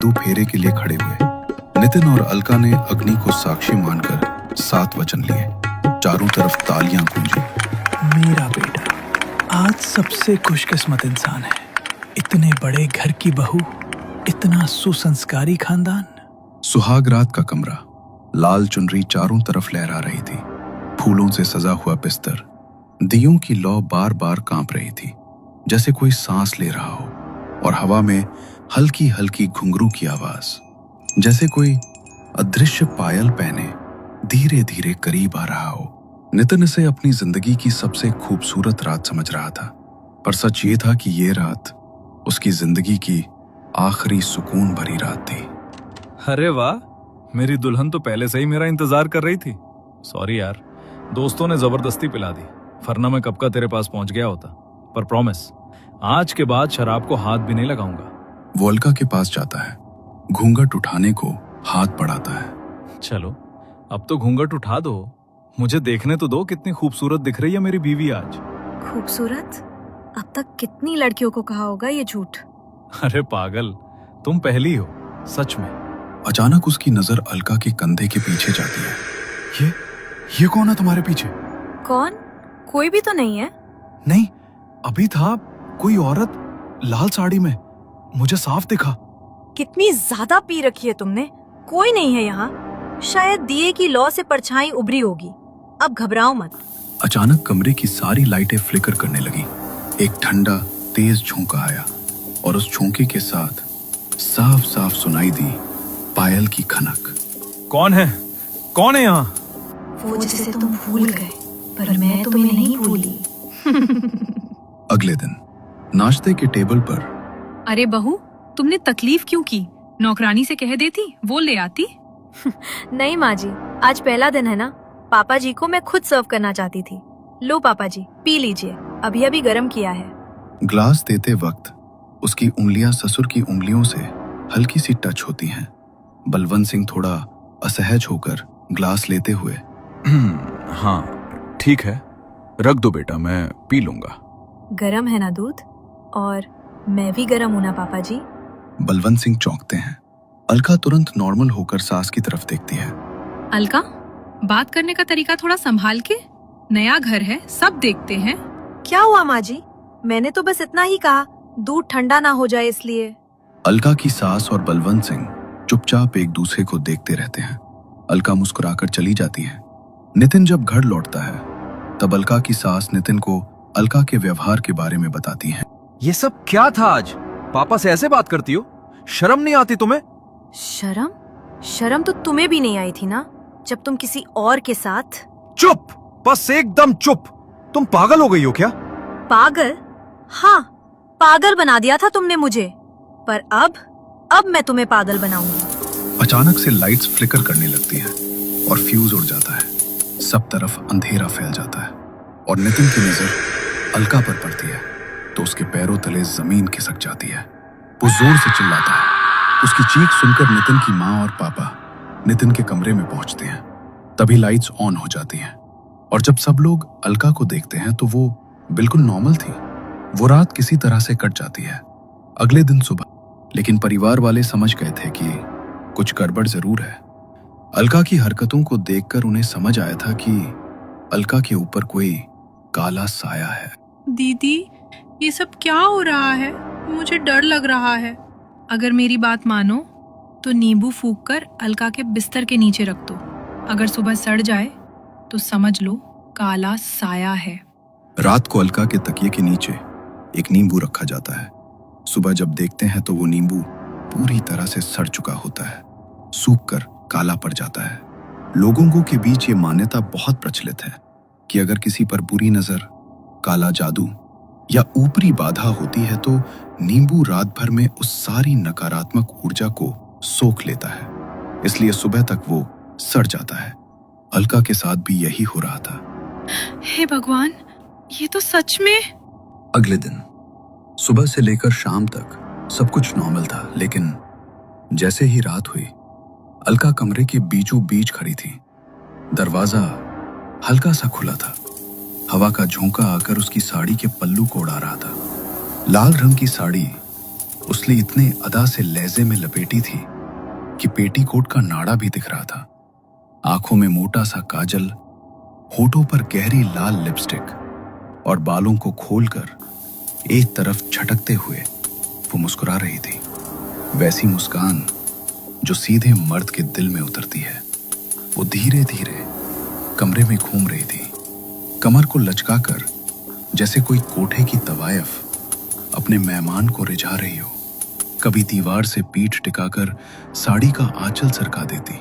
दो फेरे के लिए खड़े हुए। नितिन और अलका ने अग्नि को साक्षी मानकर 7 वचन लिए। चारों तरफ तालियां गूंजी। मेरा बेटा आज सबसे खुशकिस्मत इंसान है। इतने बड़े घर की बहू, इतना सुसंस्कारी खानदान। सुहाग रात का कमरा, लाल चुनरी चारों तरफ लहरा रही थी। फूलों से सजा हुआ बिस्तर, दियों की लौ बार बार कांप रही थी, जैसे कोई सांस ले रहा हो। और हवा में हल्की हल्की घुंघरू की आवाज, जैसे कोई अदृश्य पायल पहने धीरे धीरे करीब आ रहा हो। नितिन इसे अपनी जिंदगी की सबसे खूबसूरत रात समझ रहा था, पर सच ये था कि ये रात उसकी जिंदगी की आखिरी सुकून भरी रात थी। अरे वाह, मेरी दुल्हन तो पहले से ही मेरा इंतजार कर रही थी। सॉरी यार, दोस्तों ने जबरदस्ती पिला दी, वरना मैं कब का तेरे पास पहुंच गया होता। पर प्रॉमिस, आज के बाद शराब को हाथ भी नहीं लगाऊंगा। वो अलका के पास जाता है, घूंघट उठाने को हाथ बढ़ाता है। चलो अब तो घूंघट उठा दो, मुझे देखने तो दो कितनी खूबसूरत दिख रही है मेरी बीवी आज। खूबसूरत? अब तक कितनी लड़कियों को कहा होगा ये झूठ। अरे पागल, तुम पहली हो, सच में। अचानक उसकी नजर अलका के कंधे के पीछे जाती है। ये कौन है तुम्हारे पीछे? कौन? कोई भी तो नहीं है। नहीं, अभी था कोई औरत लाल साड़ी में, मुझे साफ दिखा। कितनी ज्यादा पी रखी है तुमने। कोई नहीं है यहाँ, शायद दिए की लौ से परछाई उभरी होगी। अब घबराओ मत। अचानक कमरे की सारी लाइटें फ्लिकर करने लगी। एक ठंडा तेज झोंका आया और उस झोंके के साथ साफ साफ सुनाई दी पायल की खनक। कौन है? कौन है यहाँ? वो जिसे तुम भूल गए, पर मैं तुम्हें नहीं भूली। अगले दिन नाश्ते के टेबल पर अरे बहू, तुमने तकलीफ क्यों की? नौकरानी से कह देती, वो ले आती। नहीं माँ जी, आज पहला दिन है ना, पापा जी को मैं खुद सर्व करना चाहती थी। लो पापा जी, पी लीजिए, अभी अभी गर्म किया है। ग्लास देते वक्त उसकी उंगलियां ससुर की उंगलियों से हल्की सी टच होती हैं। बलवंत सिंह थोड़ा असहज होकर ग्लास लेते हुए, हाँ ठीक है, रख दो बेटा, मैं पी लूंगा। गरम है ना दूध? और मैं भी गरम हूं ना पापा जी। बलवंत सिंह चौंकते हैं। अलका तुरंत नॉर्मल होकर सास की तरफ देखती है। अलका, बात करने का तरीका थोड़ा संभाल के। नया घर है, सब देखते हैं। क्या हुआ माँ जी? मैंने तो बस इतना ही कहा, दूध ठंडा ना हो जाए इसलिए। अलका की सास और बलवंत सिंह चुपचाप एक दूसरे को देखते रहते हैं। अलका मुस्कुराकर चली जाती है। नितिन जब घर लौटता है तब अलका की सास नितिन को अलका के व्यवहार के बारे में बताती हैं। ये सब क्या था आज? पापा से ऐसे बात करती हो? शर्म नहीं आती तुम्हें? शर्म? शर्म तो तुम्हें भी नहीं आई थी ना, जब तुम किसी और के साथ। चुप, बस एकदम चुप। तुम पागल हो गई हो क्या? पागल? हाँ, पागल बना दिया था तुमने मुझे, पर अब मैं तुम्हें पागल बनाऊंगी। अचानक से लाइट्स फ्लिकर करने लगती है और फ्यूज उड़ जाता है। सब तरफ अंधेरा फैल जाता है और नितिन की नजर अलका पर पड़ती है तो उसके पैरों तले जमीन खिसक जाती है। वो जोर से चिल्लाता है। उसकी चीख सुनकर नितिन की माँ और पापा नितिन के कमरे में पहुंचते हैं। तभी लाइट्स ऑन हो जाती हैं और जब सब लोग अलका को देखते हैं तो वो बिल्कुल नॉर्मल थी। वो रात किसी तरह से कट जाती है। अगले दिन सुबह लेकिन परिवार वाले समझ गए थे कि कुछ गड़बड़ जरूर है। अलका की हरकतों को देखकर उन्हें समझ आया था कि अलका के ऊपर कोई काला साया है। दीदी, ये सब क्या हो रहा है? मुझे डर लग रहा है। अगर मेरी बात मानो तो नींबू फूंक कर अलका के बिस्तर के नीचे रख दो। अगर सुबह सड़ जाए तो समझ लो काला साया है। रात को अलका के तकिए के नीचे एक नींबू रखा जाता है। सुबह जब देखते हैं तो वो नींबू पूरी तरह से सड़ चुका होता है, सूखकर काला पड़ जाता है। लोगों के बीच ये मान्यता बहुत प्रचलित है कि अगर किसी पर बुरी नजर, काला जादू या ऊपरी बाधा होती है तो नींबू रात भर में उस सारी नकारात्मक ऊर्जा को सोख लेता है, इसलिए सुबह तक वो सड़ जाता है। अलका के साथ भी यही हो रहा था। हे भगवान, ये तो सच में। अगले दिन सुबह से लेकर शाम तक सब कुछ नॉर्मल था, लेकिन जैसे ही रात हुई अलका कमरे के बीचों बीच खड़ी थी। दरवाजा हल्का सा खुला था। हवा का झोंका आकर उसकी साड़ी के पल्लू को उड़ा रहा था। लाल रंग की साड़ी उसने इतने अदा से लहजे में लपेटी थी कि पेटीकोट का नाड़ा भी दिख रहा था। आंखों में मोटा सा काजल, होठों पर गहरी लाल लिपस्टिक और बालों को खोलकर एक तरफ झटकते हुए वो मुस्कुरा रही थी। वैसी मुस्कान जो सीधे मर्द के दिल में उतरती है। वो धीरे धीरे कमरे में घूम रही थी, कमर को लचकाकर जैसे कोई कोठे की तवायफ अपने मेहमान को रिझा रही हो। कभी दीवार से पीठ टिकाकर साड़ी का आंचल सरका देती,